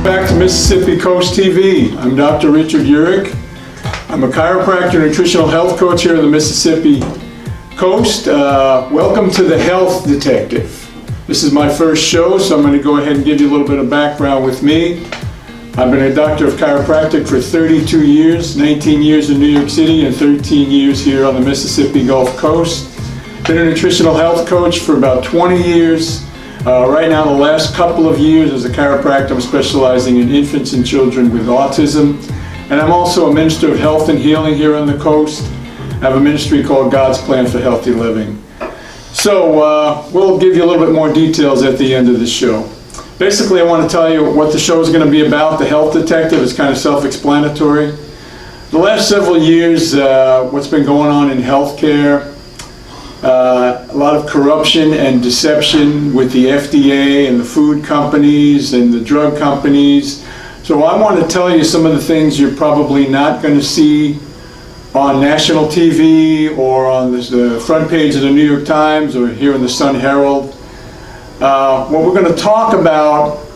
Back to Mississippi Coast TV. I'm Dr. Richard Yurick. I'm a chiropractor and nutritional health coach here on the Mississippi Coast. Welcome to the Health Detective. This is my first show, so I'm going to go ahead and give you a little bit of background with me. I've been a doctor of chiropractic for 32 years, 19 years in New York City and 13 years here on the Mississippi Gulf Coast. Been a nutritional health coach for about 20 years. Right now, the last couple of years as a chiropractor, I'm specializing in infants and children with autism. And I'm also a minister of health and healing here on the coast. I have a ministry called God's Plan for Healthy Living. So we'll give you a little bit more details at the end of the show. Basically, I want to tell you what the show is going to be about. The Health Detective is kind of self-explanatory. The last several years, what's been going on in healthcare, a lot of corruption and deception with the FDA and the food companies and the drug companies. So I want to tell you some of the things you're probably not going to see on national TV or on the front page of the New York Times or here in the Sun Herald. What we're going to talk about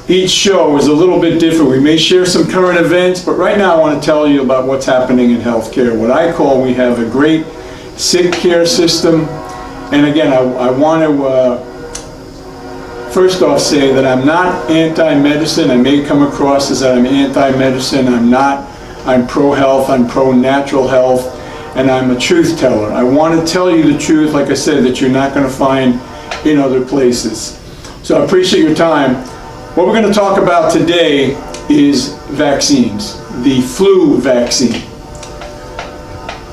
each show is a little bit different. We may share some current events, but right now I want to tell you about what's happening in healthcare. What I call, we have a great sick care system. And again, I want to first off say that I'm not anti-medicine. I may come across as that I'm anti-medicine. I'm not. I'm pro-health. I'm pro-natural health. And I'm a truth teller. I want to tell you the truth, like I said, that you're not going to find in other places. So I appreciate your time. What we're going to talk about today is vaccines, the flu vaccine.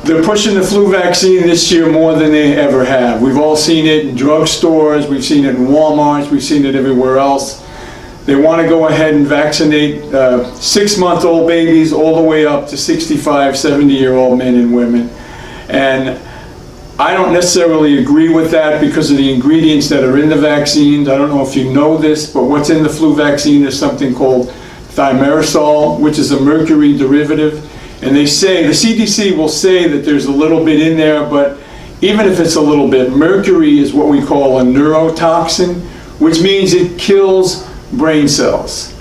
They're pushing the flu vaccine this year more than they ever have. We've all seen it in drugstores, we've seen it in Walmarts, we've seen it everywhere else. They want to go ahead and vaccinate 6-month-old babies all the way up to 65, 70-year-old men and women. And I don't necessarily agree with that because of the ingredients that are in the vaccines. I don't know if you know this, but what's in the flu vaccine is something called thimerosal, which is a mercury derivative. And they say, the CDC will say that there's a little bit in there, but even if it's a little bit, mercury is what we call a neurotoxin, which means it kills brain cells.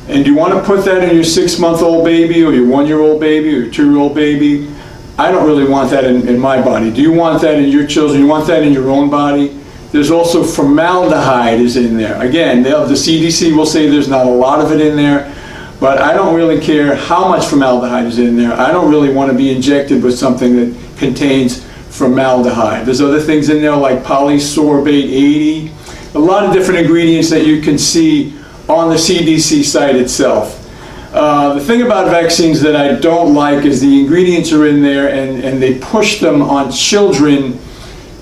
And do you want to put that in your 6-month-old baby or your 1-year-old baby or your 2-year-old baby? I don't really want that in my body. Do you want that in your children? You want that in your own body? There's also formaldehyde is in there. Again, the CDC will say there's not a lot of it in there, but I don't really care how much formaldehyde is in there. I don't really want to be injected with something that contains formaldehyde. There's other things in there like polysorbate 80, a lot of different ingredients that you can see on the CDC site itself. The thing about vaccines that I don't like is the ingredients are in there and they push them on children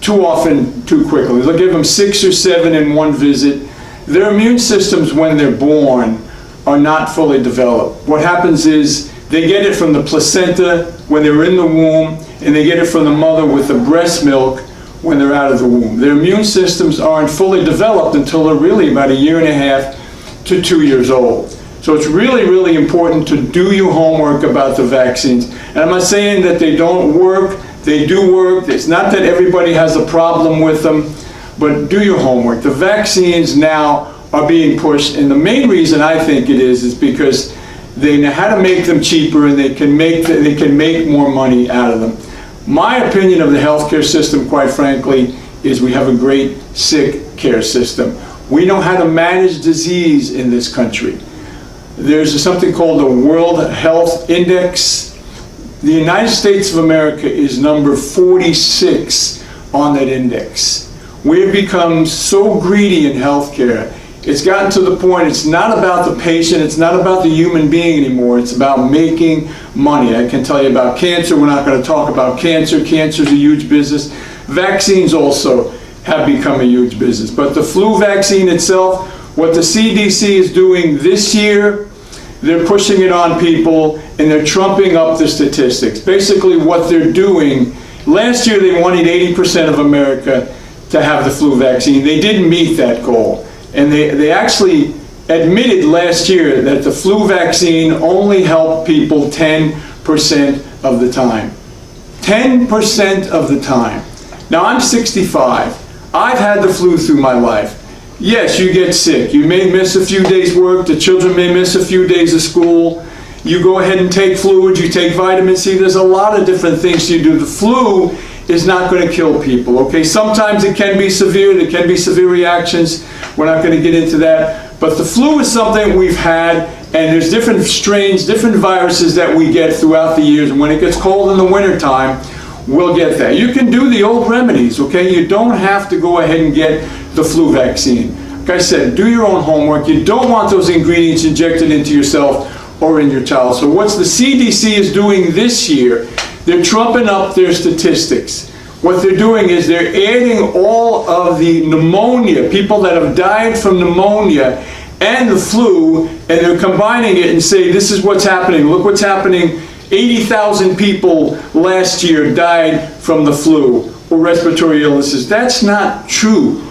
too often, too quickly. They'll give them 6 or 7 in one visit. Their immune systems when they're born are not fully developed. What happens is they get it from the placenta when they're in the womb, and they get it from the mother with the breast milk when they're out of the womb. Their immune systems aren't fully developed until they're really about 1.5 to 2 years old. So it's really, really important to do your homework about the vaccines. And I'm not saying that they don't work. They do work. It's not that everybody has a problem with them, but do your homework. The vaccines now are being pushed, and the main reason I think it is because they know how to make them cheaper and they can make more money out of them. My opinion of the healthcare system, quite frankly, is we have a great sick care system. We know how to manage disease in this country. There's something called the World Health Index. The United States of America is number 46 on that index. We've become so greedy in healthcare. It's gotten to the point, it's not about the patient, it's not about the human being anymore, it's about making money. I can tell you about cancer, we're not going to talk about cancer. Cancer is a huge business. Vaccines also have become a huge business. But the flu vaccine itself, what the CDC is doing this year, they're pushing it on people and they're trumping up the statistics. Basically what they're doing, last year they wanted 80% of America to have the flu vaccine. They didn't meet that goal. And they actually admitted last year that the flu vaccine only helped people 10% of the time. 10% of the time. Now I'm 65. I've had the flu through my life. yes, you get sick. You may miss a few days work. The children may miss a few days of school. You go ahead and take fluids. You take vitamin C. There's a lot of different things you do. The flu is not going to kill people, okay? Sometimes it can be severe. There can be severe reactions. We're not going to get into that. But the flu is something we've had, and there's different strains, different viruses that we get throughout the years. And when it gets cold in the wintertime, we'll get that. You can do the old remedies, okay? You don't have to go ahead and get the flu vaccine. Like I said, do your own homework. You don't want those ingredients injected into yourself or in your child. So what the CDC is doing this year, they're trumping up their statistics. What they're doing is they're adding all of the pneumonia, people that have died from pneumonia and the flu, and they're combining it and say, this is what's happening. Look what's happening. 80,000 people last year died from the flu or respiratory illnesses. That's not true.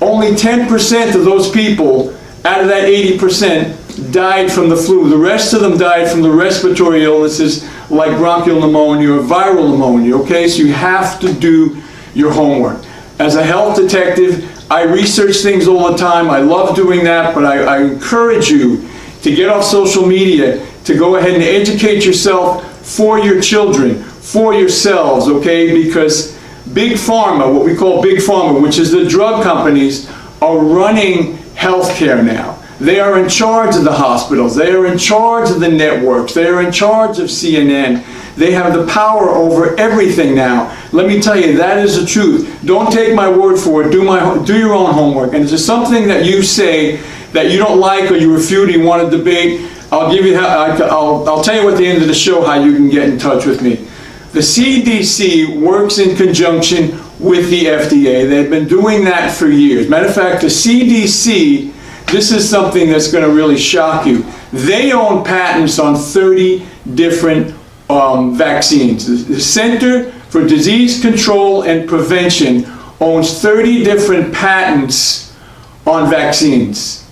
Only 10% of those people out of that 80% died from the flu. The rest of them died from the respiratory illnesses like bronchial pneumonia or viral pneumonia, okay? So you have to do your homework. As a health detective, I research things all the time. I love doing that, but I encourage you to get off social media, to go ahead and educate yourself for your children, for yourselves, okay? Because Big Pharma, what we call Big Pharma, which is the drug companies, are running healthcare now. They are in charge of the hospitals. They are in charge of the networks. They are in charge of CNN. They have the power over everything now. Let me tell you, that is the truth. Don't take my word for it. Do your own homework. And if there's something that you say that you don't like or you refute, you want to debate, I'll tell you at the end of the show how you can get in touch with me. The CDC works in conjunction with the FDA. They've been doing that for years. Matter of fact, the CDC, this is something that's going to really shock you. They own patents on 30 different vaccines. The Center for Disease Control and Prevention owns 30 different patents on vaccines.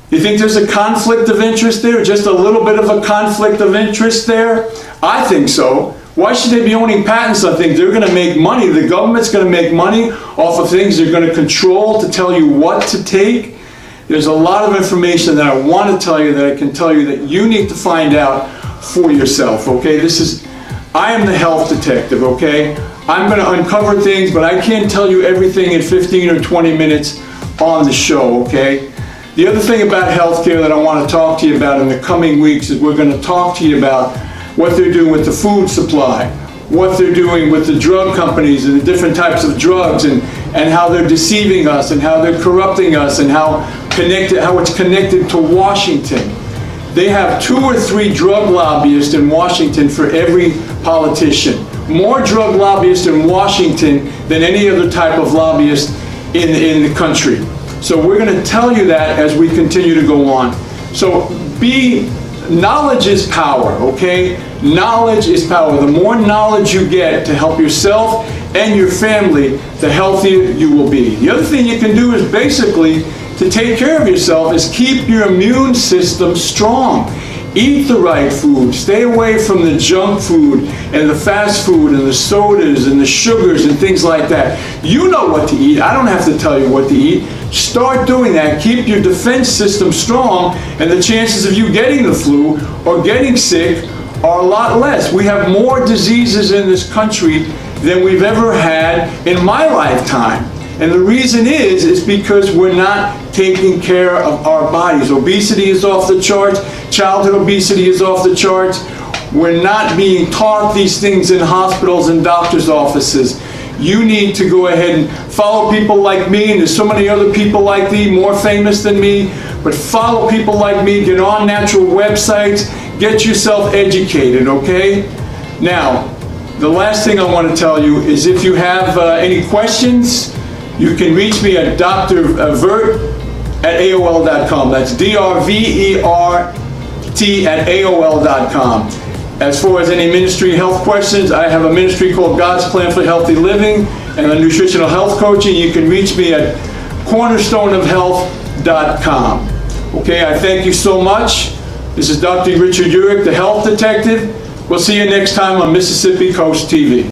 You think there's a conflict of interest there? Just a little bit of a conflict of interest there? I think so. Why should they be owning patents on things? They're going to make money. The government's going to make money off of things they're going to control to tell you what to take. There's a lot of information that I want to tell you, that I can tell you, that you need to find out for yourself, okay? I am the health detective, okay? I'm going to uncover things, but I can't tell you everything in 15 or 20 minutes on the show, okay? The other thing about healthcare that I want to talk to you about in the coming weeks is we're going to talk to you about what they're doing with the food supply, what they're doing with the drug companies and the different types of drugs, and how they're deceiving us, and how they're corrupting us, and how it's connected to Washington. They have 2 or 3 drug lobbyists in Washington for every politician. More drug lobbyists in Washington than any other type of lobbyist in the country. So we're going to tell you that as we continue to go on. So knowledge is power, okay? Knowledge is power. The more knowledge you get to help yourself and your family, the healthier you will be. The other thing you can do is basically to take care of yourself is keep your immune system strong. Eat the right food. Stay away from the junk food and the fast food and the sodas and the sugars and things like that. You know what to eat. I don't have to tell you what to eat. Start doing that. Keep your defense system strong, and the chances of you getting the flu or getting sick are a lot less. We have more diseases in this country than we've ever had in my lifetime. And the reason is because we're not taking care of our bodies. Obesity is off the charts. Childhood obesity is off the charts. We're not being taught these things in hospitals and doctors' offices. You need to go ahead and follow people like me, and there's so many other people like me, more famous than me, but follow people like me, get on natural websites, get yourself educated, okay? Now, the last thing I want to tell you is if you have any questions, you can reach me at drvert@aol.com. That's drvert@aol.com. As far as any ministry health questions, I have a ministry called God's Plan for Healthy Living and a nutritional health coaching. You can reach me at cornerstoneofhealth.com. Okay, I thank you so much. This is Dr. Richard Yurick, the Health Detective. We'll see you next time on Mississippi Coast TV.